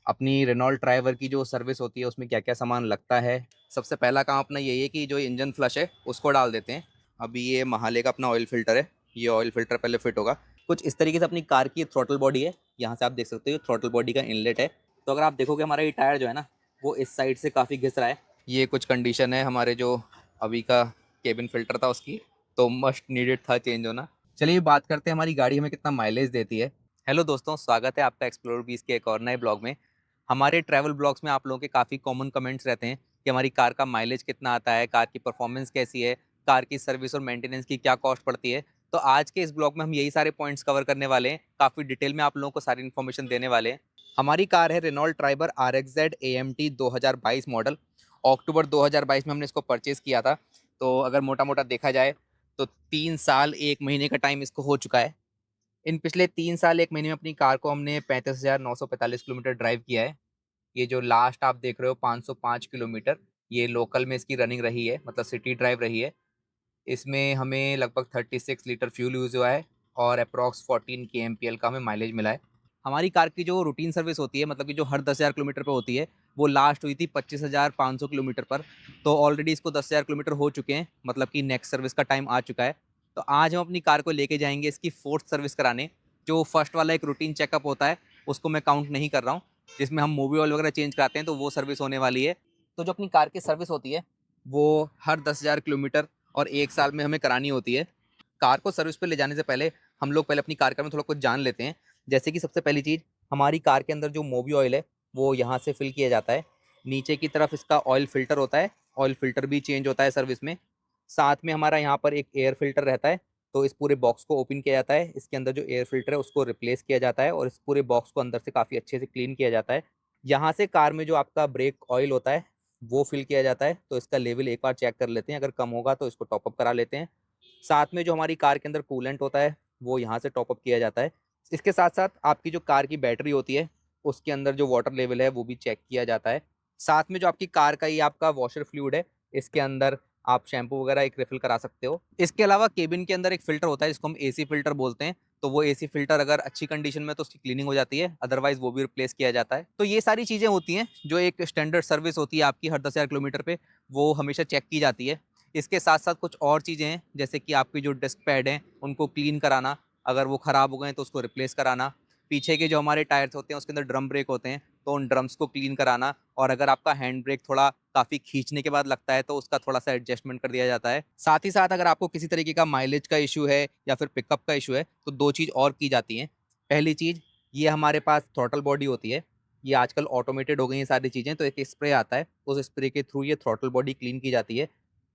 अपनी Renault driver की जो सर्विस होती है उसमें क्या क्या सामान लगता है। सबसे पहला काम अपना यही है कि जो इंजन फ्लश है उसको डाल देते हैं। अभी ये महाले का अपना ऑयल फिल्टर है, ये ऑयल फिल्टर पहले फिट होगा। कुछ इस तरीके से अपनी कार की थ्रॉटल बॉडी है, यहाँ से आप देख सकते हो थ्रॉटल बॉडी का इनलेट है। तो अगर आप देखोगे हमारा ये टायर जो है ना, वो इस साइड से काफ़ी घिस रहा है। ये कुछ कंडीशन है हमारे जो अभी का केबिन फिल्टर था उसकी, तो मस्ट नीडेड था चेंज होना। चलिए बात करते हैं हमारी गाड़ी हमें कितना माइलेज देती है। हेलो दोस्तों, स्वागत है आपका एक्सप्लोर 20 के एक और नए ब्लॉग में। हमारे ट्रैवल ब्लॉग्स में आप लोगों के काफ़ी कॉमन कमेंट्स रहते हैं कि हमारी कार का माइलेज कितना आता है, कार की परफॉर्मेंस कैसी है, कार की सर्विस और मेंटेनेंस की क्या कॉस्ट पड़ती है। तो आज के इस ब्लॉग में हम यही सारे पॉइंट्स कवर करने वाले हैं, काफ़ी डिटेल में आप लोगों को सारी इन्फॉर्मेशन देने वाले हैं। हमारी कार है Renault Triber RXZ AMT 2022 model. अक्टूबर 2022 में हमने इसको परचेज़ किया था। तो अगर मोटा मोटा देखा जाए तो 3 साल 1 महीने का टाइम इसको हो चुका है। इन पिछले 3 साल 1 महीने में अपनी कार को हमने 35,945 किलोमीटर ड्राइव किया है। ये जो लास्ट आप देख रहे हो 505 किलोमीटर, ये लोकल में इसकी रनिंग रही है, मतलब सिटी ड्राइव रही है। इसमें हमें लगभग 36 लीटर फ्यूल यूज़ हुआ है और अप्रॉक्स 14 kmpl का हमें माइलेज मिला है। हमारी कार की जो रूटीन सर्विस होती है, मतलब कि जो हर 10,000 किलोमीटर पे होती है, वो लास्ट हुई थी 25,500 किलोमीटर पर। तो ऑलरेडी इसको 10,000 किलोमीटर हो चुके हैं, मतलब कि नेक्स्ट सर्विस का टाइम आ चुका है। तो आज हम अपनी कार को लेके जाएंगे इसकी फोर्थ सर्विस कराने। जो फर्स्ट वाला एक रूटीन चेकअप होता है उसको मैं काउंट नहीं कर रहा हूँ, जिसमें हम मूवी ऑयल वगैरह चेंज कराते हैं, तो वो सर्विस होने वाली है। तो जो अपनी कार की सर्विस होती है वो हर 10,000 किलोमीटर और 1 साल में हमें करानी होती है। कार को सर्विस पे ले जाने से पहले हम लोग पहले अपनी कार के बारे में थोड़ा कुछ जान लेते हैं। जैसे कि सबसे पहली चीज़, हमारी कार के अंदर जो मोबिल ऑयल है वो यहाँ से फिल किया जाता है। नीचे की तरफ इसका ऑयल फिल्टर होता है, ऑयल फिल्टर भी चेंज होता है सर्विस में। साथ में हमारा यहाँ पर एक एयर फिल्टर रहता है। तो इस पूरे बॉक्स को ओपन किया जाता है, इसके अंदर जो एयर फिल्टर है उसको रिप्लेस किया जाता है और इस पूरे बॉक्स को अंदर से काफ़ी अच्छे से क्लीन किया जाता है। यहाँ से कार में जो आपका ब्रेक ऑयल होता है वो फिल किया जाता है। तो इसका लेवल एक बार चेक कर लेते हैं, अगर कम होगा तो इसको टॉपअप करा लेते हैं। साथ में जो हमारी कार के अंदर कूलेंट होता है वो यहाँ से टॉपअप किया जाता है। इसके साथ साथ आपकी जो कार की बैटरी होती है उसके अंदर जो वाटर लेवल है वो भी चेक किया जाता है। साथ में जो आपकी कार का ये आपका वॉशर फ्लूइड है, इसके अंदर आप शैम्पू वगैरह एक रिफिल करा सकते हो। इसके अलावा केबिन के अंदर एक फिल्टर होता है जिसको हम एसी फिल्टर बोलते हैं। तो वो एसी फिल्टर अगर अच्छी कंडीशन में तो उसकी क्लीनिंग हो जाती है, अदरवाइज वो भी रिप्लेस किया जाता है। तो ये सारी चीज़ें होती हैं जो एक स्टैंडर्ड सर्विस होती है आपकी हर 10,000 किलोमीटर पे, वो हमेशा चेक की जाती है। इसके साथ साथ कुछ और चीज़ें हैं, जैसे कि आपकी जो डिस्क पैड हैं उनको क्लीन कराना, अगर वो ख़राब हो गए तो उसको रिप्लेस कराना। पीछे के जो हमारे टायर्स होते हैं उसके अंदर ड्रम ब्रेक होते हैं, तो उन ड्रम्स को क्लीन कराना। और अगर आपका हैंड ब्रेक थोड़ा काफ़ी खींचने के बाद लगता है तो उसका थोड़ा सा एडजस्टमेंट कर दिया जाता है। साथ ही साथ अगर आपको किसी तरीके का माइलेज का इशू है या फिर पिकअप का इशू है तो दो चीज़ और की जाती हैं। पहली चीज़, ये हमारे पास थ्रॉटल बॉडी होती है, ये आजकल ऑटोमेटेड हो गई हैं सारी चीज़ें, तो एक स्प्रे आता है, उस स्प्रे के थ्रू ये थ्रॉटल बॉडी क्लीन की जाती है।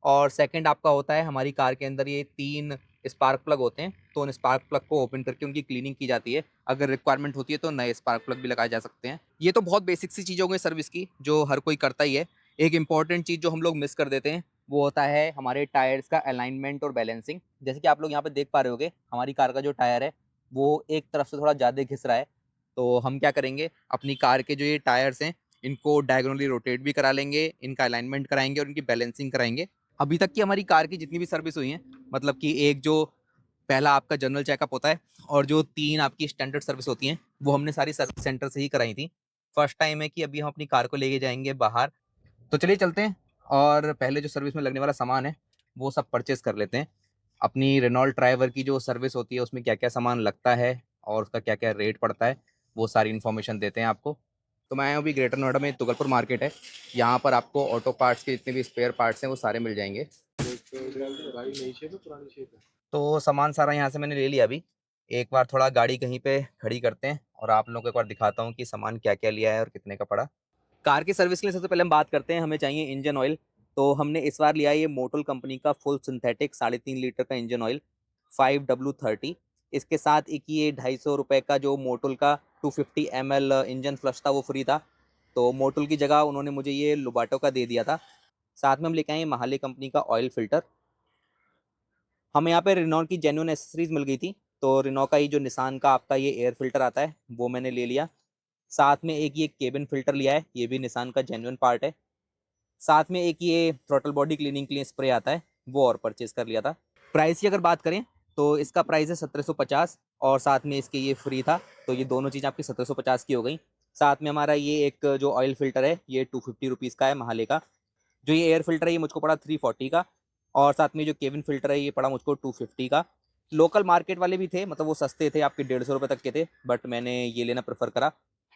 और सेकंड आपका होता है, हमारी कार के अंदर ये 3 स्पार्क प्लग होते हैं, तो उन स्पार्क प्लग को ओपन करके उनकी क्लीनिंग की जाती है। अगर रिक्वायरमेंट होती है तो नए स्पार्क प्लग भी लगाए जा सकते हैं। ये तो बहुत बेसिक सी चीज़ हो गई सर्विस की, जो हर कोई करता ही है। एक इंपॉर्टेंट चीज़ जो हम लोग मिस कर देते हैं वो होता है हमारे टायर्स का अलाइनमेंट और बैलेंसिंग। जैसे कि आप लोग यहाँ पे देख पा रहे होगे, हमारी कार का जो टायर है वो एक तरफ से थोड़ा ज़्यादा घिस रहा है। तो हम क्या करेंगे, अपनी कार के जो ये टायर्स हैं इनको डायगोनली रोटेट भी करा लेंगे, इनका अलाइनमेंट कराएंगे और इनकी बैलेंसिंग कराएंगे। अभी तक की हमारी कार की जितनी भी सर्विस हुई है, मतलब कि एक जो पहला आपका जनरल चेकअप होता है और जो 3 आपकी स्टैंडर्ड सर्विस होती हैं वो हमने सारी सर्विस सेंटर से ही कराई थी। फर्स्ट टाइम है कि अभी हम अपनी कार को लेके जाएंगे बाहर। तो चलिए चलते हैं और पहले जो सर्विस में लगने वाला सामान है वो सब परचेज कर लेते हैं। अपनी रेनॉल्ट ड्राइवर की जो सर्विस होती है उसमें क्या क्या सामान लगता है और उसका क्या क्या रेट पड़ता है, वो सारी इन्फॉर्मेशन देते हैं आपको। तो मैं अभी ग्रेटर नोएडा में तुगलपुर मार्केट है, यहाँ पर आपको ऑटो पार्ट्स के जितने भी स्पेयर पार्ट्स हैं वो सारे मिल जाएंगे। तो सामान सारा यहाँ से मैंने ले लिया अभी। एक बार थोड़ा गाड़ी कहीं पे खड़ी करते हैं और आप लोगों को एक बार दिखाता हूँ कि सामान क्या क्या लिया है और कितने का पड़ा। कार की सर्विस के लिए सबसे पहले हम बात करते हैं, हमें चाहिए इंजन ऑयल। तो हमने इस बार लिया है ये मोटल कंपनी का फुल सिंथेटिक 3.5 लीटर का इंजन ऑयल 5W30। इसके साथ एक ये 250 रुपये का जो मोटल का 250 ml इंजन फ्लश था वो फ्री था। तो मोटल की जगह उन्होंने मुझे ये लुबाटो का दे दिया था। साथ में हम लेके आए महाले कंपनी का ऑयल फिल्टर। हमें यहाँ पे रेनॉल्ट की जेन्युइन एसेसरीज मिल गई थी, तो रेनॉल्ट का ही जो निसान का आपका ये एयर फिल्टर आता है वो मैंने ले लिया। साथ में एक ये केबिन फिल्टर लिया है, ये भी निसान का जेन्युइन पार्ट है। साथ में एक ये थ्रॉटल बॉडी क्लीनिंग के लिए स्प्रे आता है, वो और परचेज कर लिया था। प्राइस की अगर बात करें तो इसका प्राइस है 1750 और साथ में इसके ये फ्री था, तो ये दोनों चीज़ आपकी 1750 की हो गई। साथ में हमारा ये एक जो ऑयल फ़िल्टर है ये 250 रुपीज़ का है महाले का। जो ये एयर फ़िल्टर है ये मुझको पड़ा 340 का, और साथ में जो केबिन फ़िल्टर है ये पड़ा मुझको 250 का। लोकल मार्केट वाले भी थे, मतलब वो सस्ते थे, आपके 150 रुपये तक के थे, बट मैंने ये लेना प्रेफ़र करा।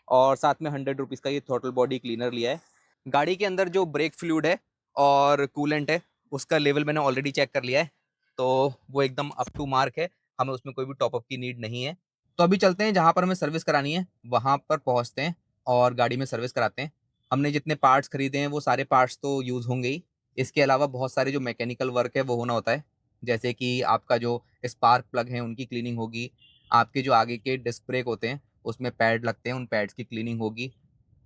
और साथ में 100 रुपीज़ का ये थ्रॉटल बॉडी क्लीनर लिया है। गाड़ी के अंदर जो ब्रेक फ्लूइड है और कूलेंट है उसका लेवल मैंने ऑलरेडी चेक कर लिया है, तो वो एकदम अप टू मार्क है, हमें उसमें कोई भी टॉप अप की नीड नहीं है। तो अभी चलते हैं जहाँ पर हमें सर्विस करानी है वहाँ पर पहुँचते हैं और गाड़ी में सर्विस कराते हैं। हमने जितने पार्ट्स खरीदे हैं वो सारे पार्ट्स तो यूज़ होंगे ही, इसके अलावा बहुत सारे जो मैकेनिकल वर्क है वो होना होता है, जैसे कि आपका जो स्पार्क प्लग है उनकी क्लीनिंग होगी, आपके जो आगे के डिस्क ब्रेक होते हैं उसमें पैड लगते हैं उन पैड्स की क्लीनिंग होगी,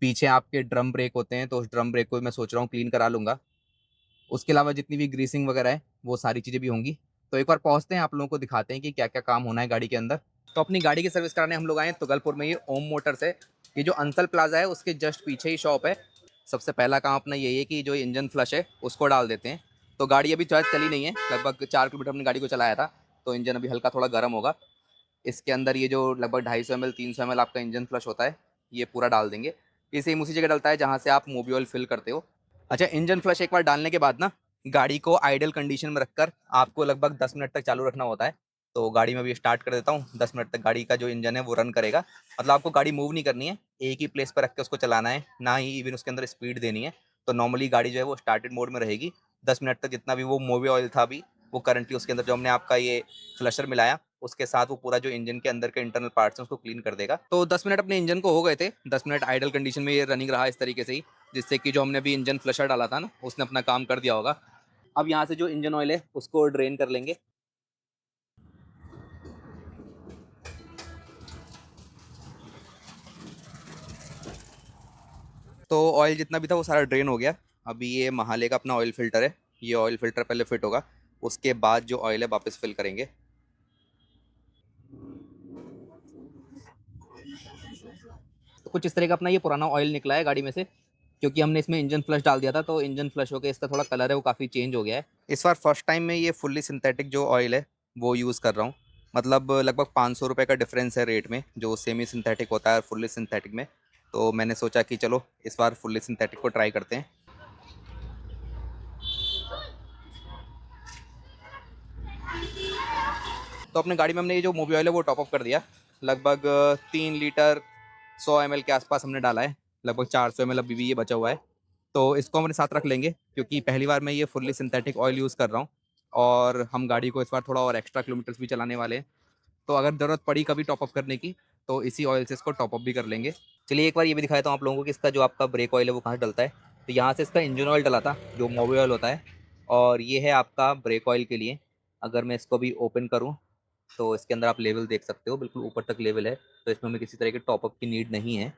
पीछे आपके ड्रम ब्रेक होते हैं तो उस ड्रम ब्रेक को भी मैं सोच रहा हूँ क्लीन करा लूँगा। उसके अलावा जितनी भी ग्रीसिंग वगैरह है वो सारी चीज़ें भी होंगी। तो एक बार पहुँचते हैं, आप लोगों को दिखाते हैं कि क्या-क्या काम होना है गाड़ी के अंदर। तो अपनी गाड़ी की सर्विस कराने हम लोग आए हैं तुगलपुर में, ये ओम मोटर्स है। ये जो अंसल प्लाज़ा है उसके जस्ट पीछे ही शॉप है। सबसे पहला काम अपना यही है कि जो इंजन फ्लश है उसको डाल देते हैं। तो गाड़ी अभी शायद चली नहीं है, लगभग 4 किलोमीटर हमने गाड़ी को चलाया था, तो इंजन अभी हल्का थोड़ा गर्म होगा। इसके अंदर ये जो लगभग 250 एमएल 300 एमएल आपका इंजन फ्लश होता है, ये पूरा डाल देंगे। ये सेम उसी जगह डलता है जहाँ से आप मोबिल फिल करते हो। अच्छा, इंजन फ्लश एक बार डालने के बाद ना गाड़ी को आइडल कंडीशन में रखकर आपको लगभग 10 मिनट तक चालू रखना होता है। तो गाड़ी में अभी स्टार्ट कर देता हूँ, 10 मिनट तक गाड़ी का जो इंजन है वो रन करेगा। मतलब आपको गाड़ी मूव नहीं करनी है, एक ही प्लेस पर रख के उसको चलाना है, ना ही इवन उसके अंदर स्पीड देनी है। तो नॉर्मली गाड़ी जो है वो स्टार्टेड मोड में रहेगी। 10 मिनट तक जितना भी वो मोबिल ऑयल था अभी, वो करंटली उसके अंदर जो हमने आपका ये फ्लशर मिलाया उसके साथ वो पूरा जो इंजन के अंदर के इंटरनल पार्ट्स हैं उसको क्लीन कर देगा। तो 10 मिनट अपने इंजन को हो गए थे, 10 मिनट आइडल कंडीशन में ये रनिंग रहा इस तरीके से ही, जिससे कि जो हमने अभी इंजन फ्लशर डाला था ना उसने अपना काम कर दिया होगा। अब यहाँ से जो इंजन ऑयल है उसको ड्रेन कर लेंगे। तो ऑयल जितना भी था वो सारा ड्रेन हो गया। अभी ये महाले का अपना ऑयल फ़िल्टर है, ये ऑयल फ़िल्टर पहले फिट होगा, उसके बाद जो ऑयल है वापस फिल करेंगे। तो कुछ इस तरह का अपना ये पुराना ऑयल निकला है गाड़ी में से, क्योंकि हमने इसमें इंजन फ्लश डाल दिया था, तो इंजन फ्लश होकर इसका थोड़ा कलर है वो काफ़ी चेंज हो गया है। इस बार फर्स्ट टाइम में ये फुल्ली सिंथेटिक जो ऑयल है वो यूज़ कर रहा हूँ। मतलब लगभग 500 रुपये का डिफरेंस है रेट में, जो सेमी सिंथेटिक होता है और फुल्ली सिंथेटिक में। तो मैंने सोचा कि चलो इस बार फुल्ली सिंथेटिक को ट्राई करते हैं। तो अपने गाड़ी में हमने ये जो मोबिल ऑयल है वो टॉप अप कर दिया। लगभग 3 लीटर 100 एमएल के आसपास हमने डाला है। लगभग 400 एमएल अभी भी ये बचा हुआ है। तो इसको हम अपने साथ रख लेंगे, क्योंकि पहली बार मैं ये फुल्ली सिंथेटिक ऑयल यूज़ कर रहा हूँ और हम गाड़ी को इस बार थोड़ा और एक्स्ट्रा किलोमीटर्स भी चलाने वाले हैं। तो अगर ज़रूरत पड़ी कभी टॉप अप करने की तो इसी ऑयल से इसको टॉप अप भी कर लेंगे। चलिए एक बार ये भी दिखाता हूँ आप लोगों को कि इसका जो आपका ब्रेक ऑयल है वो कहाँ से डलता है। तो यहाँ से इसका इंजन ऑयल डला था जो मोबिल ऑयल होता है, और ये है आपका ब्रेक ऑयल के लिए। अगर मैं इसको भी ओपन करूँ तो इसके अंदर आप लेवल देख सकते हो, बिल्कुल ऊपर तक लेवल है, तो इसमें हमें किसी तरह के टॉप अप की नीड नहीं है।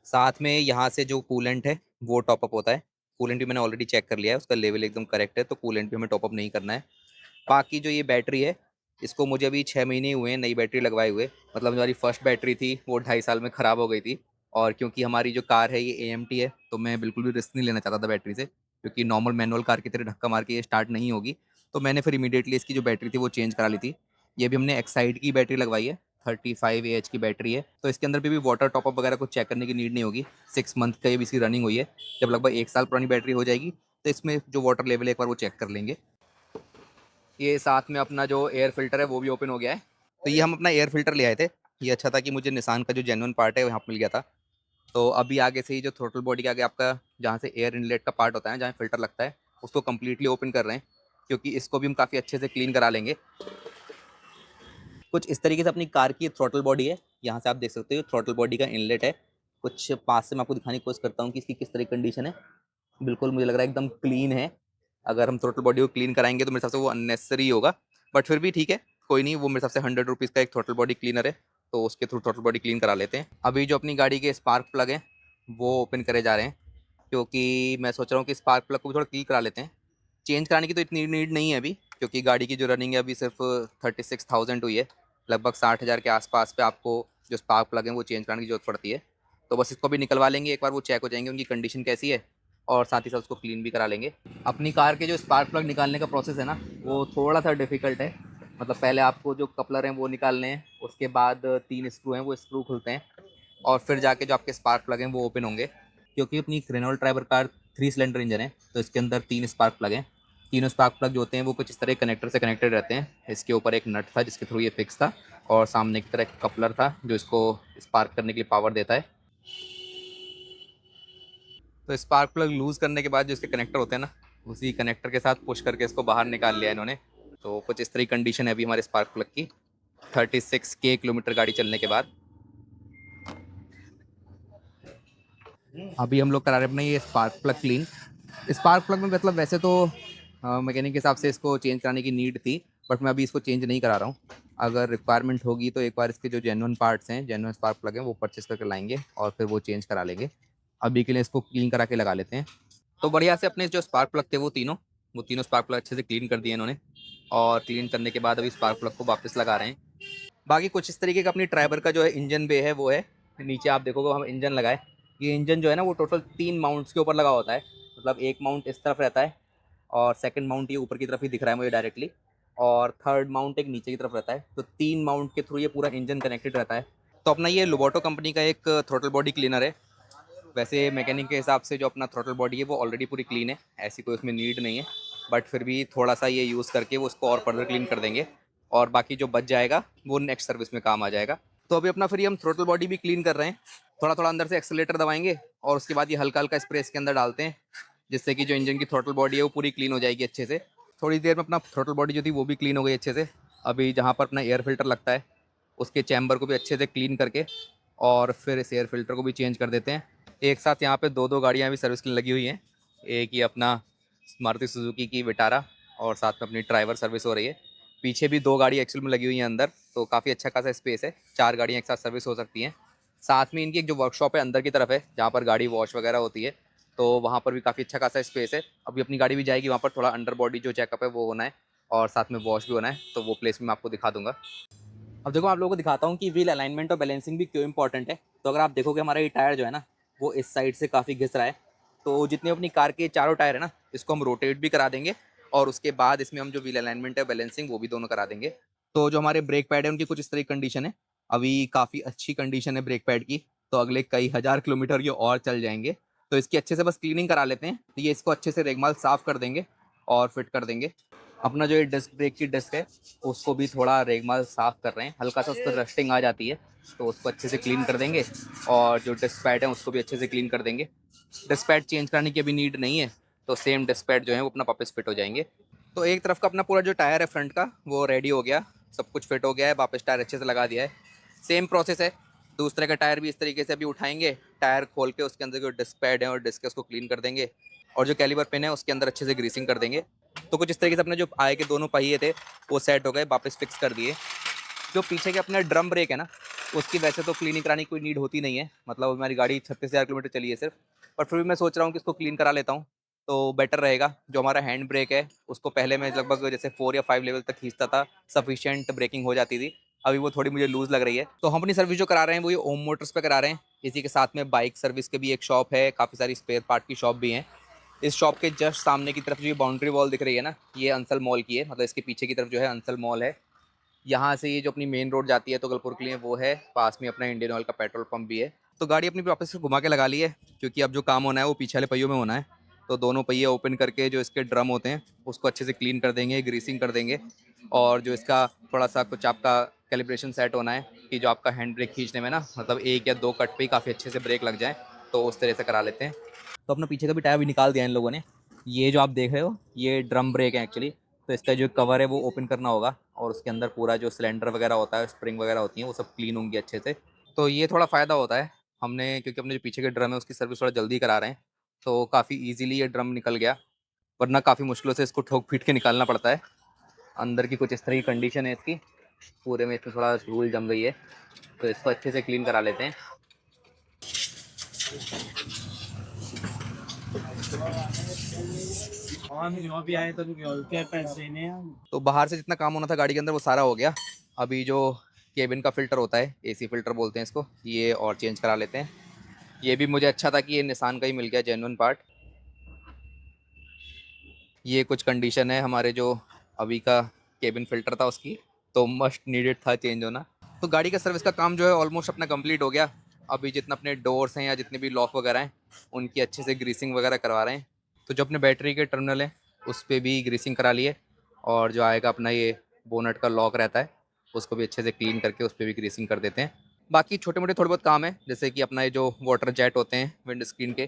साथ में यहाँ से जो कूलेंट है वो टॉप अप होता है। कूलेंट भी मैंने ऑलरेडी चेक कर लिया है, उसका लेवल एकदम करेक्ट है, तो कूलेंट भी हमें टॉप अप नहीं करना है। बाकी जो ये बैटरी है इसको मुझे अभी 6 महीने ही हुए हैं नई बैटरी लगवाए हुए। मतलब हमारी फर्स्ट बैटरी थी वो 2.5 साल में ख़राब हो गई थी, और क्योंकि हमारी जो कार है ये एएमटी है तो मैं बिल्कुल भी रिस्क नहीं लेना चाहता था बैटरी से, क्योंकि नॉर्मल मैनुअल कार की तरह धक्का मार के ये स्टार्ट नहीं होगी। तो मैंने फिर इमीडिएटली इसकी जो बैटरी थी वो चेंज करा ली थी। ये भी हमने एक्साइड की बैटरी लगवाई है, 35 एएच की बैटरी है, तो इसके अंदर भी वाटर टॉपअप वगैरह कुछ चेक करने की नीड नहीं होगी। 6 मंथ का ये भी इसकी रनिंग हुई है। जब लगभग 1 साल पुरानी बैटरी हो जाएगी तो इसमें जो वाटर लेवल है एक बार वो चेक कर लेंगे। ये साथ में अपना जो एयर फ़िल्टर है वो भी ओपन हो गया है। तो ये हम अपना एयर फ़िल्टर ले आए थे। ये अच्छा था कि मुझे निसान का जो जेन्युइन पार्ट है वहाँ पे मिल गया था। तो अभी आगे से ही जो थ्रॉटल बॉडी के आगे आपका जहाँ से एयर इनलेट का पार्ट होता है, जहाँ फ़िल्टर लगता है, उसको कंप्लीटली ओपन कर रहे हैं, क्योंकि इसको भी हम काफ़ी अच्छे से क्लीन करा लेंगे। कुछ इस तरीके से अपनी कार की थ्रॉटल बॉडी है। यहाँ से आप देख सकते हो थ्रॉटल बॉडी का इनलेट है। कुछ पास से मैं आपको दिखाने की कोशिश करता हूँ कि इसकी किस तरह की कंडीशन है। बिल्कुल मुझे लग रहा है एकदम क्लीन है। अगर हम थ्रॉटल बॉडी को क्लीन कराएँगे तो मेरे हिसाब से वो अननेसेसरी होगा। बट फिर भी ठीक है, कोई नहीं, वो मेरे हिसाब से 100 रुपीज़ का एक थ्रॉटल बॉडी क्लीनर है, तो उसके थ्रू थ्रॉटल बॉडी क्लीन करा लेते हैं। अभी जो अपनी गाड़ी के स्पार्क प्लग हैं, वो ओपन करे जा रहे हैं, क्योंकि मैं सोच रहा हूँ कि स्पार्क प्लग को भी थोड़ा क्लीन करा लेते हैं। चेंज कराने की तो इतनी नीड नहीं है अभी, क्योंकि गाड़ी की जो रनिंग है अभी सिर्फ 36,000 हुई है। लगभग 60,000 के आसपास पे आपको जो स्पार्क प्लग हैं वो चेंज कराने की ज़रूरत पड़ती है। तो बस इसको भी निकलवा लेंगे, एक बार वो चेक हो जाएंगे उनकी कंडीशन कैसी है, और साथ ही साथ उसको क्लीन भी करा लेंगे। अपनी कार के जो स्पार्क प्लग निकालने का प्रोसेस है ना, वो थोड़ा सा डिफ़िकल्ट है। मतलब पहले आपको जो कपलर हैं वो निकालने हैं, उसके बाद 3 स्क्रू हैं वो स्क्रू खुलते हैं, और फिर जाके जो आपके स्पार्क प्लग हैं वो ओपन होंगे। क्योंकि अपनी Renault Triber car 3 cylinder engine है, तो इसके अंदर 3 स्पार्क प्लग हैं। तीनों स्पार्क प्लग जो होते हैं वो कुछ इस तरह कनेक्टर से कनेक्टेड रहते हैं। इसके ऊपर एक नट था जिसके थ्रू ये फिक्स था, और सामने की तरह एक कपलर था जो इसको स्पार्क करने के लिए पावर देता है। तो स्पार्क प्लग लूज़ करने के बाद जो इसके कनेक्टर होते हैं ना, उसी कनेक्टर के साथ पुश करके इसको बाहर निकाल लिया इन्होंने। तो कुछ इस तरह की कंडीशन है अभी हमारे स्पार्क प्लग की 36K किलोमीटर गाड़ी चलने के बाद। अभी हम लोग करा रहे हैं अपना ये spark plug clean. Spark plug में मतलब वैसे तो मैकेनिक के हिसाब से इसको चेंज कराने की नीड थी, बट मैं अभी इसको चेंज नहीं करा रहा हूँ। अगर रिक्वायरमेंट होगी तो एक बार इसके जो जेन्युइन पार्ट्स हैं, जेन्युइन स्पार्क प्लग हैं, वो परचेस करके लाएंगे और फिर वो चेंज करा लेंगे। अभी के लिए इसको क्लीन करा के लगा लेते हैं। तो बढ़िया से अपने जो स्पार्क प्लग थे वो तीनों स्पार्क प्लग अच्छे से क्लीन कर दिए इन्होंने। और क्लीन करने के बाद अभी स्पार्क प्लग को वापस लगा रहे हैं। बाकी कुछ इस तरीके का अपनी ट्राइबर का जो है इंजन बे है वो है। नीचे आप देखोगे हम इंजन लगाए। ये इंजन जो है ना वो टोटल 3 माउंट्स के ऊपर लगा होता है। मतलब एक माउंट इस तरफ रहता है, और सेकंड माउंट ये ऊपर की तरफ ही दिख रहा है मुझे डायरेक्टली, और थर्ड माउंट एक नीचे की तरफ रहता है। तो 3 माउंट के थ्रू ये पूरा इंजन कनेक्टेड रहता है। तो अपना ये लोबोटो कंपनी का एक थ्रोटल बॉडी क्लीनर है। वैसे मैकेनिक के हिसाब से जो अपना थ्रोटल बॉडी है वो ऑलरेडी पूरी क्लीन है, ऐसी कोई उसमें नीड नहीं है। बट फिर भी थोड़ा सा ये यूज़ करके वो उसको और फर्दर क्लीन कर देंगे, और बाकी जो बच जाएगा वो नेक्स्ट सर्विस में काम आ जाएगा। तो अभी अपना फिर हम थ्रोटल बॉडी भी क्लीन कर रहे हैं। थोड़ा थोड़ा अंदर से एक्सेलेरेटर दबाएंगे और उसके बाद ये हल्का हल्का स्प्रे इसके अंदर डालते हैं, जिससे कि जो इंजन की थ्रोटल बॉडी है वो पूरी क्लीन हो जाएगी अच्छे से। थोड़ी देर में अपना थ्रोटल बॉडी जो थी वो भी क्लीन हो गई अच्छे से। अभी जहाँ पर अपना एयर फिल्टर लगता है उसके चैम्बर को भी अच्छे से क्लीन करके और फिर इस एयर फिल्टर को भी चेंज कर देते हैं। एक साथ यहाँ पे दो दो गाड़ियाँ भी सर्विस के लिए लगी हुई हैं। एक ही अपना मारुति सुजुकी की विटारा, और साथ में अपनी ड्राइवर सर्विस हो रही है। पीछे भी 2 गाड़ी एक्चुअल में लगी हुई हैं अंदर, तो काफ़ी अच्छा खासा स्पेस है, 4 गाड़ियाँ एक साथ सर्विस हो सकती हैं। साथ में इनकी एक जो वर्कशॉप है अंदर की तरफ है जहाँ पर गाड़ी वॉश वगैरह होती है, तो वहाँ पर भी काफ़ी अच्छा खासा स्पेस है। अभी अपनी गाड़ी भी जाएगी वहाँ पर, थोड़ा अंडर बॉडी जो चेकअप है वो होना है और साथ में वॉश भी होना है, तो वो प्लेस मैं आपको दिखा दूंगा। अब देखो आप लोगों को दिखाता हूँ कि व्हील अलाइनमेंट और बैलेंसिंग भी क्यों इंपॉर्टेंट है। तो अगर आप देखोगे हमारा ये टायर जो है ना वो इस साइड से काफ़ी घिस रहा है, तो जितने अपनी कार के चारों टायर है ना इसको हम रोटेट भी करा देंगे, और उसके बाद इसमें हम जो व्हील अलाइनमेंट है बैलेंसिंग वो भी दोनों करा देंगे। तो जो हमारे ब्रेक पैड है उनकी कुछ इस तरह की कंडीशन है। अभी काफ़ी अच्छी कंडीशन है ब्रेक पैड की, तो अगले कई हज़ार किलोमीटर ये और चल जाएंगे। तो इसकी अच्छे से बस क्लीनिंग करा लेते हैं, तो ये इसको अच्छे से रेगमाल साफ़ कर देंगे और फिट कर देंगे। अपना जो ये डिस्क ब्रेक की डिस्क है उसको भी थोड़ा रेगमाल साफ़ कर रहे हैं, हल्का सा उस पर रस्टिंग आ जाती है, तो उसको अच्छे से क्लीन कर देंगे। और जो डिस्क पैड है उसको भी अच्छे से क्लीन कर देंगे। डिस्क पैड चेंज करने की अभी नीड नहीं है, तो सेम डिस्क पैड जो है वो अपना वापस फिट हो जाएंगे। तो एक तरफ का अपना पूरा जो टायर है फ्रंट का वो रेडी हो गया, सब कुछ फिट हो गया है, वापस टायर अच्छे से लगा दिया है। सेम प्रोसेस है, दूसरे का टायर भी इस तरीके से अभी उठाएंगे, टायर खोल के उसके अंदर जो डिस्क पैड है और डिस्क है उसको क्लीन कर देंगे, और जो कैलिपर पिन है उसके अंदर अच्छे से ग्रीसिंग कर देंगे। तो कुछ इस तरीके से अपने जो आगे के दोनों पहिए थे वो सेट हो गए, वापस फिक्स कर दिए। जो पीछे के अपने ड्रम ब्रेक है ना उसकी वैसे तो क्लीनिंग कराने की कोई नीड होती नहीं है, मतलब हमारी गाड़ी 36,000 किलोमीटर चली है सिर्फ, पर फिर भी मैं सोच रहा हूँ कि इसको क्लीन करा लेता हूँ तो बेटर रहेगा। जो हमारा हैंड ब्रेक है उसको पहले मैं लगभग जैसे 4 या 5 लेवल तक खींचता था, सफिशिएंट ब्रेकिंग हो जाती थी। अभी वो थोड़ी मुझे लूज़ लग रही है। तो हम अपनी सर्विस जो करा रहे हैं वो ये ओम मोटर्स पे करा रहे हैं। इसी के साथ में बाइक सर्विस के भी एक शॉप है, काफ़ी सारी स्पेयर पार्ट की शॉप भी हैं। इस शॉप के जस्ट सामने की तरफ जो ये बाउंड्री वॉल दिख रही है ना ये अंसल मॉल की है, मतलब इसके पीछे की तरफ जो है अंसल मॉल है। यहाँ से ये जो अपनी मेन रोड जाती है तो गलपुर के लिए वो है, पास में अपना इंडियन ऑयल का पेट्रोल पंप भी है। तो गाड़ी अपनी वापस से घुमा के लगा ली है, क्योंकि अब जो काम होना है वो पीछे वाले पहियों में होना है। तो दोनों पहिए ओपन करके जो इसके ड्रम होते हैं उसको अच्छे से क्लीन कर देंगे, ग्रीसिंग कर देंगे, और जो इसका थोड़ा सा कुछ आपका कैलिब्रेशन सेट होना है कि जो आपका हैंड ब्रेक खींचने में ना मतलब 1 या 2 कट पे ही काफ़ी अच्छे से ब्रेक लग जाए, तो उस तरह से करा लेते हैं। तो अपना पीछे का भी टायर भी निकाल दिया इन लोगों ने। ये जो आप देख रहे हो ये ड्रम ब्रेक है एक्चुअली, तो इसका जो कवर है वो ओपन करना होगा, और उसके अंदर पूरा जो सिलेंडर वगैरह होता है, स्प्रिंग वगैरह होती हैं, वो सब क्लीन होंगी अच्छे से। तो ये थोड़ा फ़ायदा होता है हमने, क्योंकि अपने जो पीछे के ड्रम है उसकी सर्विस थोड़ा जल्दी करा रहे हैं, तो काफ़ी ईजिली ये ड्रम निकल गया, वरना काफ़ी मुश्किलों से इसको ठोक पीट के निकालना पड़ता है। अंदर की कुछ इस तरह की कंडीशन है इसकी, पूरे में इसमें थोड़ा धूल जम गई है, तो इसको अच्छे से क्लीन करा लेते हैं। तो बाहर से जितना काम होना था गाड़ी के अंदर वो सारा हो गया। अभी जो केबिन का फ़िल्टर होता है, एसी फ़िल्टर बोलते हैं इसको, ये और चेंज करा लेते हैं। ये भी मुझे अच्छा था कि ये निसान का ही मिल गया जेन्युइन पार्ट। ये कुछ कंडीशन है हमारे जो अभी का केबिन फ़िल्टर था उसकी, तो मस्ट नीडेड था चेंज होना। तो गाड़ी का सर्विस का काम जो है ऑलमोस्ट अपना कंप्लीट हो गया। अभी जितना अपने डोर्स हैं या जितने भी लॉक वगैरह हैं उनकी अच्छे से ग्रीसिंग वगैरह करवा रहे हैं। तो जो अपने बैटरी के टर्मिनल हैं उस पर भी ग्रीसिंग करा लिए, और जो आएगा अपना ये बोनट का लॉक रहता है उसको भी अच्छे से क्लीन करके उस पर भी ग्रीसिंग कर देते हैं। बाकी छोटे मोटे थोड़े बहुत काम है, जैसे कि अपना ये जो वाटर जेट होते हैं विंड स्क्रीन के,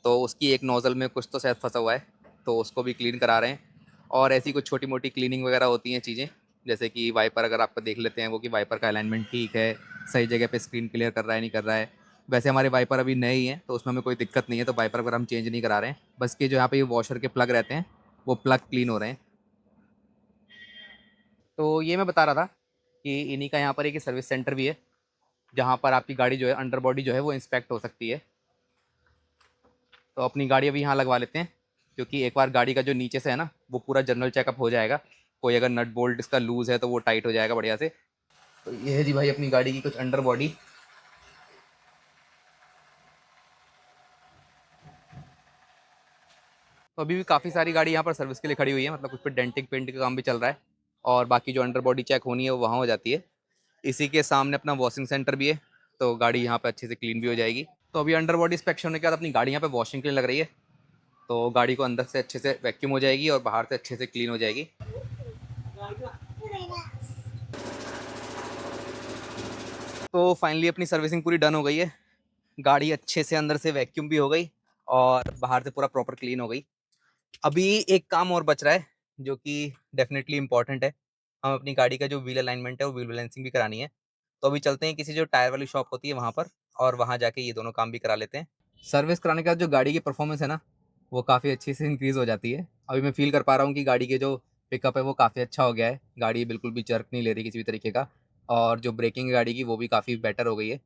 तो उसकी एक नोज़ल में कुछ तो शायद फंसा हुआ है, तो उसको भी क्लीन करा रहे हैं। और ऐसी कुछ छोटी मोटी क्लीनिंग वगैरह होती हैं चीज़ें, जैसे कि वाइपर अगर आपका देख लेते हैं वो, कि वाइपर का अलाइनमेंट ठीक है, सही जगह पे स्क्रीन क्लियर कर रहा है नहीं कर रहा है। वैसे हमारे वाइपर अभी नए ही हैं तो उसमें हमें कोई दिक्कत नहीं है, तो वाइपर वगैरह हम चेंज नहीं करा रहे हैं, बस कि जो यहाँ पे ये वॉशर के प्लग रहते हैं वो प्लग क्लीन हो रहे हैं। तो ये मैं बता रहा था कि इन्हीं का यहाँ पर एक सर्विस सेंटर भी है, जहाँ पर आपकी गाड़ी जो है अंडर बॉडी जो है वो इंस्पेक्ट हो सकती है। तो अपनी गाड़ी अभी यहाँ लगवा लेते हैं, क्योंकि एक बार गाड़ी का जो नीचे से है ना वो पूरा जनरल चेकअप हो जाएगा। कोई अगर नट बोल्ट इसका लूज़ है तो वो टाइट हो जाएगा बढ़िया से। तो ये है जी भाई अपनी गाड़ी की कुछ अंडर बॉडी। तो अभी भी काफ़ी सारी गाड़ी यहाँ पर सर्विस के लिए खड़ी हुई है, मतलब कुछ पे डेंटिंग पेंट का काम भी चल रहा है, और बाकी जो अंडर बॉडी चेक होनी है वो वहाँ हो जाती है। इसी के सामने अपना वॉशिंग सेंटर भी है, तो गाड़ी यहाँ पे अच्छे से क्लीन भी हो जाएगी। तो अभी अंडर बॉडी इंस्पेक्शन होने के बाद अपनी गाड़ी यहाँ पे वॉशिंग के लिए लग रही है, तो गाड़ी को अंदर से अच्छे से वैक्यूम हो जाएगी और बाहर से अच्छे से क्लीन हो जाएगी। तो फाइनली अपनी सर्विसिंग पूरी डन हो गई है, गाड़ी अच्छे से अंदर से वैक्यूम भी हो गई और बाहर से पूरा प्रॉपर क्लीन हो गई। अभी एक काम और बच रहा है जो कि डेफिनेटली इंपॉर्टेंट है, हम अपनी गाड़ी का जो व्हील अलाइनमेंट है वो व्हील बैलेंसिंग भी करानी है। तो अभी चलते हैं किसी जो टायर वाली शॉप होती है वहाँ पर, और वहाँ जाके ये दोनों काम भी करा लेते हैं। सर्विस कराने के बाद जो गाड़ी की परफॉर्मेंस है ना वो काफ़ी अच्छे से इंक्रीज़ हो जाती है। अभी मैं फ़ील कर पा रहा हूँ कि गाड़ी के जो पिकअप है वो काफ़ी अच्छा हो गया है, गाड़ी बिल्कुल भी जर्क नहीं ले रही किसी भी तरीके का, और जो ब्रेकिंग है गाड़ी की वो भी काफ़ी बेटर हो गई है।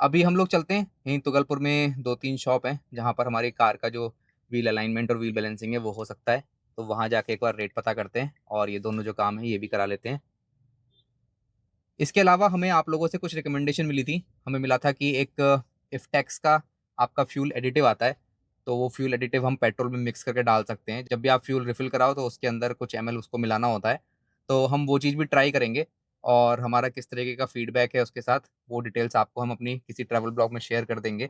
अभी हम लोग चलते हैं, यहीं तुगलपुर में 2-3 शॉप हैं जहाँ पर हमारी कार का जो व्हील अलाइनमेंट और व्हील बैलेंसिंग है वो हो सकता है। तो वहाँ जाके एक बार रेट पता करते हैं और ये दोनों जो काम है ये भी करा लेते हैं। इसके अलावा हमें आप लोगों से कुछ रिकमेंडेशन मिली थी। हमें मिला था कि एक इफ्टेक्स का आपका फ्यूल एडिटिव आता है, तो वो फ्यूल एडिटिव हम पेट्रोल में मिक्स करके डाल सकते हैं। जब भी आप फ्यूल रिफ़िल कराओ तो उसके अंदर कुछ एमएल उसको मिलाना होता है। तो हम वो चीज़ भी ट्राई करेंगे, और हमारा किस तरीके का फीडबैक है उसके साथ वो डिटेल्स आपको हम अपनी किसी ट्रैवल ब्लॉग में शेयर कर देंगे।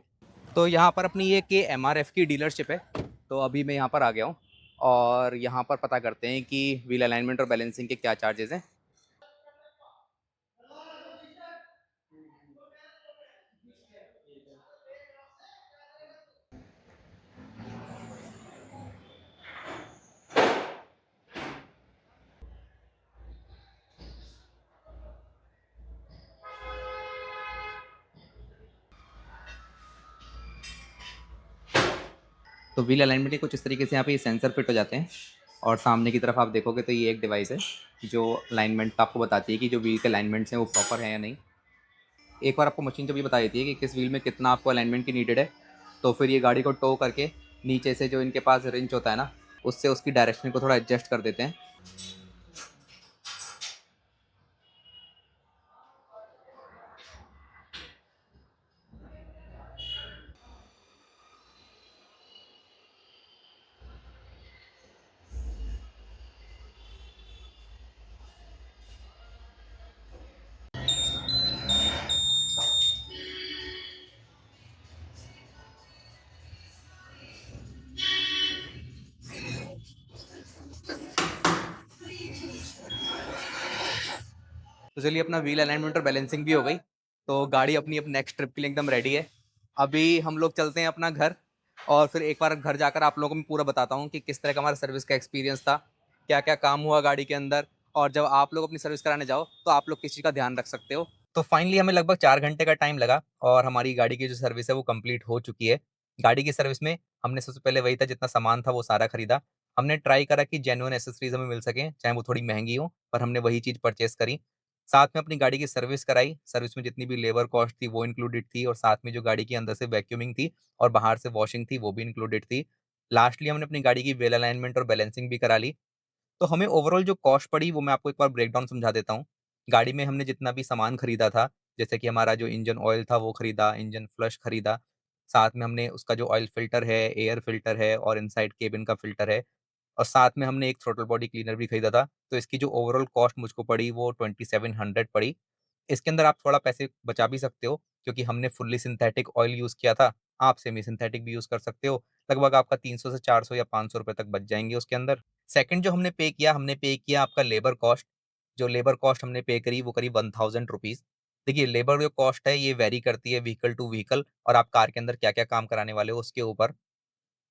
तो यहाँ पर अपनी ये के एमआरएफ की डीलरशिप है। तो अभी मैं यहाँ पर आ गया हूँ, और यहाँ पर पता करते हैं कि व्हील अलाइनमेंट और बैलेंसिंग के क्या चार्जेज़ हैं। तो व्हील अलाइनमेंट के कुछ इस तरीके से यहाँ पे ये सेंसर फिट हो जाते हैं, और सामने की तरफ आप देखोगे तो ये एक डिवाइस है जो अलाइनमेंट आपको बताती है कि जो व्हील के अलाइनमेंट्स हैं वो प्रॉपर है या नहीं। एक बार आपको मशीन जब ये बता देती है कि किस व्हील में कितना आपको अलाइनमेंट की नीडेड है, तो फिर ये गाड़ी को टो करके नीचे से जो इनके पास रिंच होता है ना उससे उसकी डायरेक्शन को थोड़ा एडजस्ट कर देते हैं। तो चलिए अपना व्हील अलाइनमेंट और बैलेंसिंग भी हो गई, तो गाड़ी अपनी अब नेक्स्ट ट्रिप के लिए एकदम रेडी है। अभी हम लोग चलते हैं अपना घर, और फिर एक बार घर जाकर आप लोगों को मैं पूरा बताता हूँ कि किस तरह का हमारा सर्विस का एक्सपीरियंस था, क्या क्या काम हुआ गाड़ी के अंदर, और जब आप लोग अपनी सर्विस कराने जाओ तो आप लोग किस चीज़ का ध्यान रख सकते हो। तो फाइनली हमें लगभग 4 घंटे का टाइम लगा, और हमारी गाड़ी की जो सर्विस है वो कंप्लीट हो चुकी है। गाड़ी की सर्विस में हमने सबसे पहले वही था, जितना सामान था वो सारा खरीदा। हमने ट्राई करा कि जेन्युइन एसेसरीज हमें मिल सकें, चाहे वो थोड़ी महंगी हो, पर हमने वही चीज़ परचेस करी। साथ में अपनी गाड़ी की सर्विस कराई, सर्विस में जितनी भी लेबर कॉस्ट थी वो इंक्लूडेड थी, और साथ में जो गाड़ी के अंदर से वैक्यूमिंग थी और बाहर से वॉशिंग थी वो भी इंक्लूडेड थी। लास्टली हमने अपनी गाड़ी की व्हील अलाइनमेंट और बैलेंसिंग भी करा ली। तो हमें ओवरऑल जो कॉस्ट पड़ी वो मैं आपको एक बार ब्रेकडाउन समझा देता हूँ। गाड़ी में हमने जितना भी सामान खरीदा था, जैसे कि हमारा जो इंजन ऑयल था वो खरीदा, इंजन फ्लश खरीदा, साथ में हमने उसका जो ऑयल फ़िल्टर है, एयर फ़िल्टर है और इनसाइड केबिन का फ़िल्टर है, और साथ में हमने एक थ्रॉटल बॉडी क्लीनर भी खरीदा था। तो इसकी जो ओवरऑल कॉस्ट मुझको पड़ी वो 2700 पड़ी। इसके अंदर आप थोड़ा पैसे बचा भी सकते हो क्योंकि हमने फुल्ली सिंथेटिक ऑयल यूज़ किया था, आप सेमी सिंथेटिक भी यूज़ कर सकते हो। लगभग आपका 300 से 400 या ₹500 तक बच जाएँगे उसके अंदर। सेकंड जो हमने पे किया आपका लेबर कॉस्ट। जो लेबर कॉस्ट हमने पे करी वो करी ₹1000। देखिए लेबर जो कॉस्ट है ये वेरी करती है व्हीकल टू व्हीकल और आप कार के अंदर क्या-क्या काम कराने वाले हो उसके ऊपर।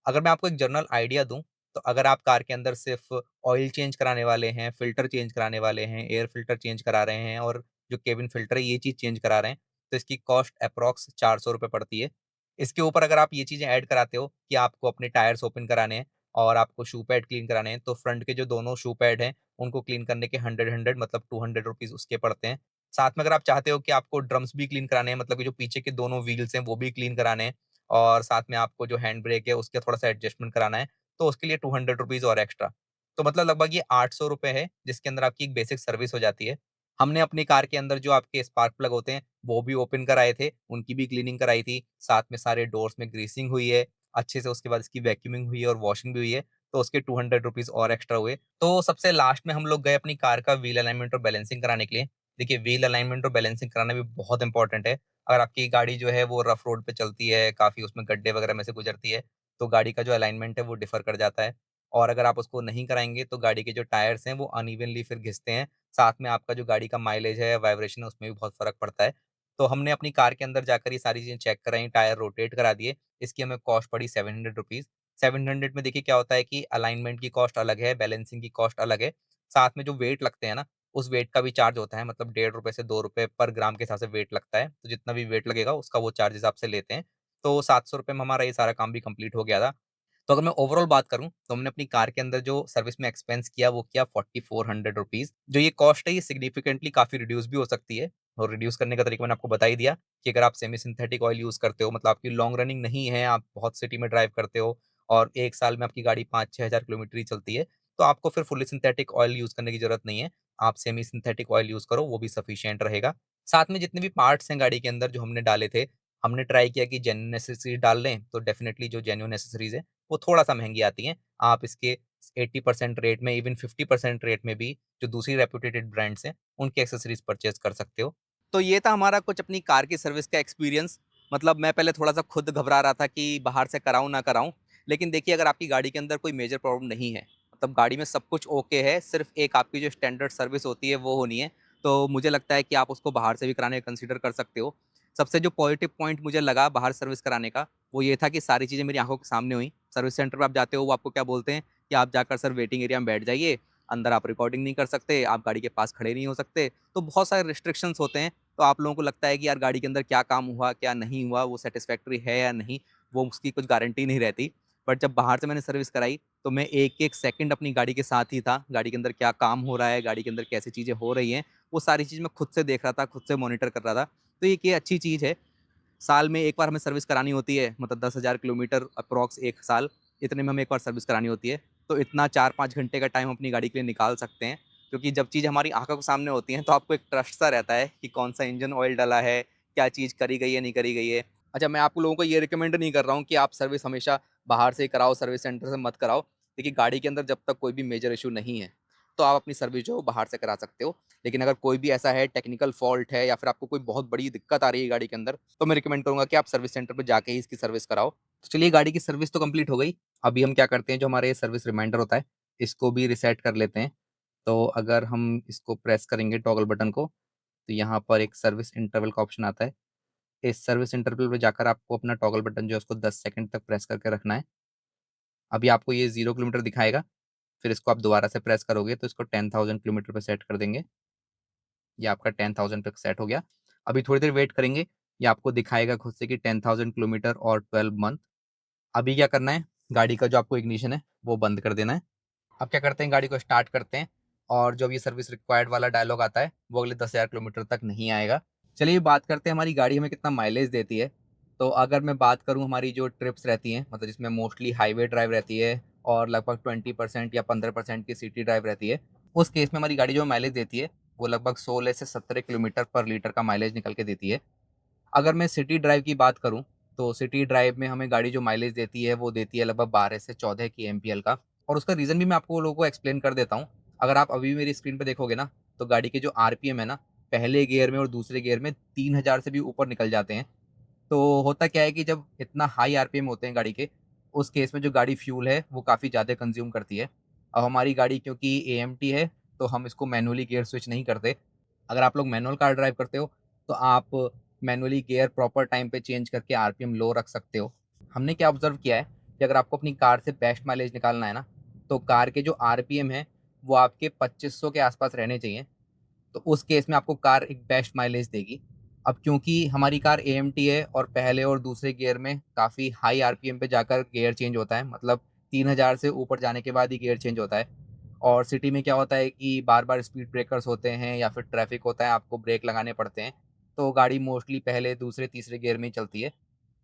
अगर मैं आपको एक जनरल आइडिया दूँ, तो अगर आप कार के अंदर सिर्फ़ ऑयल चेंज कराने वाले हैं, फ़िल्टर चेंज कराने वाले हैं, एयर फ़िल्टर चेंज करा रहे हैं और जो केबिन फ़िल्टर है ये चीज़ चेंज करा रहे हैं, तो इसकी कॉस्ट एप्रॉक्स ₹400 पड़ती है। इसके ऊपर अगर आप ये चीज़ें ऐड कराते हो कि आपको अपने टायर्स ओपन कराने हैं और आपको शू पैड क्लीन कराने हैं, तो फ्रंट के जो दोनों शू पैड हैं, उनको क्लीन करने के 100 मतलब ₹200 उसके पड़ते हैं। साथ में अगर आप चाहते हो कि आपको ड्रम्स भी क्लीन कराने हैं, मतलब कि जो पीछे के दोनों व्हील्स हैं, वो भी क्लीन कराने हैं, और साथ में आपको जो हैंड ब्रेक है उसका थोड़ा-सा एडजस्टमेंट कराना है, तो उसके लिए ₹200 और एक्स्ट्रा। तो मतलब लगभग ये ₹800 है, जिसके अंदर आपकी एक बेसिक सर्विस हो जाती है। हमने अपनी कार के अंदर जो आपके स्पार्क प्लग होते हैं, वो भी ओपन कराए थे, उनकी भी क्लीनिंग कराई थी। साथ में सारे डोर्स में ग्रीसिंग हुई है, अच्छे से उसके बाद इसकी वैक्यूमिंग हुई है और वॉशिंग भी हुई है, तो उसके ₹200 और एक्स्ट्रा हुए। तो सबसे लास्ट में हम लोग गए अपनी कार का व्हील अलाइनमेंट और बैलेंसिंग कराने के लिए। देखिए व्हील अलाइनमेंट और बैलेंसिंग कराना भी बहुत इंपॉर्टेंट है। अगर आपकी गाड़ी जो है वो रफ रोड पे चलती है, काफ़ी उसमें गड्ढे वगैरह में से गुजरती है, तो गाड़ी का जो अलाइनमेंट है वो डिफ़र कर जाता है। और अगर आप उसको नहीं कराएँगे तो गाड़ी के जो टायर्स हैं वो अनइवनली फिर घिसते हैं। साथ में आपका जो गाड़ी का माइलेज है, वाइब्रेशन है उसमें भी बहुत फ़र्क पड़ता है। तो हमने अपनी कार के अंदर जाकर ये सारी चीज़ें चेक कराई, टायर रोटेट करा दिए। इसकी हमें कॉस्ट पड़ी ₹700। 700 में देखिए क्या होता है कि अलाइनमेंट की कॉस्ट अलग है, बैलेंसिंग की कॉस्ट अलग है। साथ में जो वेट लगते हैं ना, उस वेट का भी चार्ज होता है, मतलब ₹1.5 से ₹2 पर ग्राम के हिसाब से वेट लगता है। तो जितना भी वेट लगेगा उसका वो चार्ज हिसाब से लेते हैं। तो ₹700 में हमारा ये सारा काम भी कंप्लीट हो गया था। तो अगर मैं ओवरऑल बात करूँ, तो हमने अपनी कार के अंदर जो सर्विस में एक्सपेंस किया, वो किया ₹4400। जो ये कॉस्ट है, ये सिग्निफिकेंटली काफ़ी रिड्यूस भी हो सकती है और रिड्यूस करने का तरीका मैंने आपको बता ही दिया कि अगर आप सेमी सिंथेटिक ऑयल यूज़ करते हो, मतलब आपकी लॉन्ग रनिंग नहीं है, आप बहुत सिटी में ड्राइव करते हो और 1 साल में आपकी गाड़ी 5-6 हज़ार किलोमीटर ही चलती है, तो आपको फिर फुल्ली सिंथेटिक ऑयल यूज़ करने की ज़रूरत नहीं है। आप सेमी सिंथेटिक ऑयल यूज़ करो, वो भी सफिशिएंट रहेगा। साथ में जितने भी पार्ट्स हैं गाड़ी के अंदर जो हमने डाले थे, हमने ट्राई किया कि जेन्युइन एक्सेसरीज़ डाल लें, तो डेफिनिटली जो जेन्युइन एक्सेसरीज़ है, वो थोड़ा-सा महँगी आती हैं। आप इसके 80% रेट में, इवन 50% रेट में भी जो दूसरी रेप्यूटेड ब्रांड्स हैं, उनकी एक्सेसरीज़ परचेज़ कर सकते हो। तो ये था हमारा कुछ अपनी कार की सर्विस का एक्सपीरियंस। मतलब मैं पहले थोड़ा-सा खुद घबरा रहा था कि बाहर से कराऊँ ना कराऊँ। लेकिन देखिए अगर आपकी गाड़ी के अंदर कोई मेजर प्रॉब्लम नहीं है, मतलब गाड़ी में सब कुछ ओके है, सिर्फ़ एक आपकी जो स्टैंडर्ड सर्विस होती है वो होनी है, तो मुझे लगता है कि आप उसको बाहर से भी कराने का कंसीडर कर सकते हो। सबसे जो पॉजिटिव पॉइंट मुझे लगा बाहर सर्विस कराने का, वो ये था कि सारी चीज़ें मेरी आँखों के सामने हुई। सर्विस सेंटर पे आप जाते हो, वो आपको क्या बोलते हैं कि आप जाकर सर वेटिंग एरिया में बैठ जाइए, अंदर आप रिकॉर्डिंग नहीं कर सकते, आप गाड़ी के पास खड़े नहीं हो सकते, तो बहुत सारे रिस्ट्रिक्शंस होते हैं। तो आप लोगों को लगता है कि यार गाड़ी के अंदर क्या काम हुआ, क्या नहीं हुआ, वो सैटिस्फैक्टरी है या नहीं, वो उसकी कुछ गारंटी नहीं रहती। बट जब बाहर से मैंने सर्विस कराई, तो मैं एक-एक सेकंड अपनी गाड़ी के साथ ही था, गाड़ी के अंदर क्या काम हो रहा है, गाड़ी के अंदर कैसी चीज़ें हो रही हैं, वो सारी चीज़ मैं खुद से देख रहा था, खुद से मॉनिटर कर रहा था। तो एक ये अच्छी चीज़ है। साल में 1 बार हमें सर्विस करानी होती है, मतलब 10,000 किलोमीटर अप्रॉक्स 1 साल, इतने में हमें 1 बार सर्विस करानी होती है। तो इतना 4-5 घंटे का टाइम अपनी गाड़ी के लिए निकाल सकते हैं, क्योंकि जब चीज़ हमारी आँखों के सामने होती है, तो आपको एक ट्रस्ट सा रहता है कि कौन-सा इंजन ऑयल डला है, क्या चीज़ करी गई है, नहीं करी गई है। अच्छा, मैं आप लोगों को ये रिकमेंड नहीं कर रहा हूँ कि आप सर्विस हमेशा बाहर से ही कराओ, सर्विस सेंटर से मत कराओ। देखिए, गाड़ी के अंदर जब तक कोई भी मेजर इश्यू नहीं है, तो आप अपनी सर्विस जो है वो बाहर से करा सकते हो। लेकिन अगर कोई भी ऐसा है, टेक्निकल फ़ॉल्ट है या फिर आपको कोई बहुत बड़ी दिक्कत आ रही है गाड़ी के अंदर, तो मैं रिकमेंड करूँगा कि आप सर्विस सेंटर पे जाके ही इसकी सर्विस कराओ। तो चलिए, गाड़ी की सर्विस तो कंप्लीट हो गई। अभी हम क्या करते हैं, जो हमारे सर्विस रिमाइंडर होता है, इसको भी रीसेट कर लेते हैं। तो अगर हम इसको प्रेस करेंगे टॉगल बटन को, तो यहाँ पर एक सर्विस इंटरवल का ऑप्शन आता है। इस सर्विस इंटरवल पे जाकर आपको अपना टॉगल बटन जो है उसको 10 सेकंड तक प्रेस करके रखना है। अभी आपको ये 0 किलोमीटर दिखाएगा, फिर इसको आप दोबारा से प्रेस करोगे तो इसको 10,000 किलोमीटर पे सेट कर देंगे। ये आपका 10,000 पे सेट हो गया। अभी थोड़ी देर वेट करेंगे, ये आपको दिखाएगा खुद से कि 10,000 किलोमीटर और 12 मंथ। अभी क्या करना है, गाड़ी का जो आपको इग्निशन है, वो बंद कर देना है। अब क्या करते हैं, गाड़ी को स्टार्ट करते हैं और जो अब ये सर्विस रिक्वायर्ड वाला डायलॉग आता है, वो अगले 10,000 किलोमीटर तक नहीं आएगा। चलिए बात करते हैं हमारी गाड़ी हमें कितना माइलेज देती है। तो अगर मैं बात करूँ हमारी जो ट्रिप्स रहती हैं, मतलब जिसमें मोस्टली हाईवे ड्राइव रहती है और लगभग 20% या 15% की सिटी ड्राइव रहती है, उस केस में हमारी गाड़ी जो माइलेज देती है, वो लगभग 16 से 17 किलोमीटर पर लीटर का माइलेज निकल के देती है। अगर मैं सिटी ड्राइव की बात करूँ, तो सिटी ड्राइव में हमें गाड़ी जो माइलेज देती है, वो देती है लगभग 12 से 14 केएमपीएल का। और उसका रीज़न भी मैं आपको लोगों को एक्सप्लेन कर देता हूँ। अगर आप अभी भी मेरी स्क्रीन पे देखोगे ना, तो गाड़ी के जो आरपीएम है ना, पहले गियर में और दूसरे गियर में 3000 से भी ऊपर निकल जाते हैं। तो होता क्या है कि जब इतना हाई आरपीएम होते हैं गाड़ी के, उस केस में जो गाड़ी फ्यूल है वो काफ़ी ज़्यादा कंज़्यूम करती है। अब हमारी गाड़ी क्योंकि एएमटी है, तो हम इसको मैनुअली गियर स्विच नहीं करते। अगर आप लोग मैनुअल कार ड्राइव करते हो, तो आप मैनुअली गियर प्रॉपर टाइम पे चेंज करके आरपीएम लो रख सकते हो। हमने क्या ऑब्ज़र्व किया है कि अगर आपको अपनी कार से बेस्ट माइलेज निकालना है ना, तो कार के जो आरपीएम है, वो आपके 2500 के आस-पास रहने चाहिए। तो उस केस में आपको कार एक बेस्ट माइलेज देगी। अब क्योंकि हमारी कार एएमटी है और पहले और दूसरे गियर में काफ़ी हाई आरपीएम पे जाकर गियर चेंज होता है, मतलब 3000 से ऊपर जाने के बाद ही गियर चेंज होता है। और सिटी में क्या होता है कि बार-बार स्पीड ब्रेकर्स होते हैं या फिर ट्रैफिक होता है, आपको ब्रेक लगाने पड़ते हैं, तो गाड़ी मोस्टली पहले, दूसरे, तीसरे गियर में ही चलती है।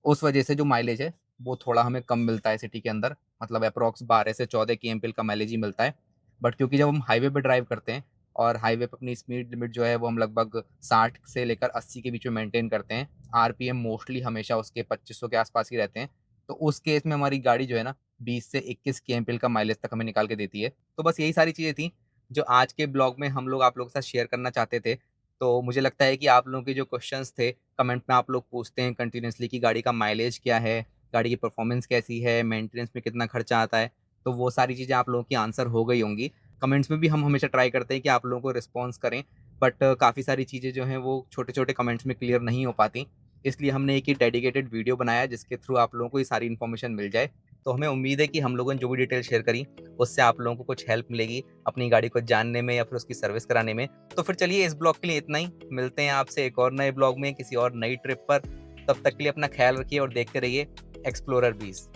उस वजह से जो माइलेज है, वो थोड़ा हमें कम मिलता है सिटी के अंदर, मतलब अप्रॉक्स 12 से 14 केएमपीएल का माइलेज ही मिलता है। बट क्योंकि जब हम हाईवे पे ड्राइव करते हैं और हाईवे पे अपनी स्पीड लिमिट जो है वो हम लगभग 60 से लेकर 80 के बीच में मेंटेन करते हैं। आरपीएम मोस्टली हमेशा उसके 2500 के आसपास ही रहते हैं। तो उस केस में हमारी गाड़ी जो है ना 20 से 21 केएमपीएल का माइलेज तक हमें निकाल के देती है। तो बस यही सारी चीज़ें थी, जो आज के ब्लॉग में हम लोग आप लोगों के साथ शेयर करना चाहते थे। तो मुझे लगता है कि आप लोगों के जो क्वेश्चंस थे, कमेंट में आप लोग पूछते हैं कंटिन्यूअसली कि गाड़ी का माइलेज क्या है, गाड़ी की परफॉर्मेंस कैसी है, मेंटेनेंस में कितना खर्चा आता है। तो वो सारी चीज़ें आप लोगों की आंसर हो गई होंगी। कमेंट्स में भी हम हमेशा ट्राई करते हैं कि आप लोगों को रिस्पॉन्स करें, बट काफ़ी सारी चीज़ें जो हैं वो छोटे-छोटे कमेंट्स में क्लियर नहीं हो पाती। इसलिए हमने एक ही डेडिकेटेड वीडियो बनाया है जिसके थ्रू आप लोगों को ये सारी इन्फॉर्मेशन मिल जाए। तो हमें उम्मीद है कि हम लोगों ने जो भी डिटेल शेयर करी, उससे आप लोगों को कुछ हेल्प मिलेगी अपनी गाड़ी को जानने में या फिर उसकी सर्विस कराने में। तो फिर चलिए इस ब्लॉग के लिए इतना ही। मिलते हैं आपसे एक और नए ब्लॉग में किसी और नई ट्रिप पर। तब तक के लिए अपना ख्याल रखिए और देखते रहिए एक्सप्लोरर बीस।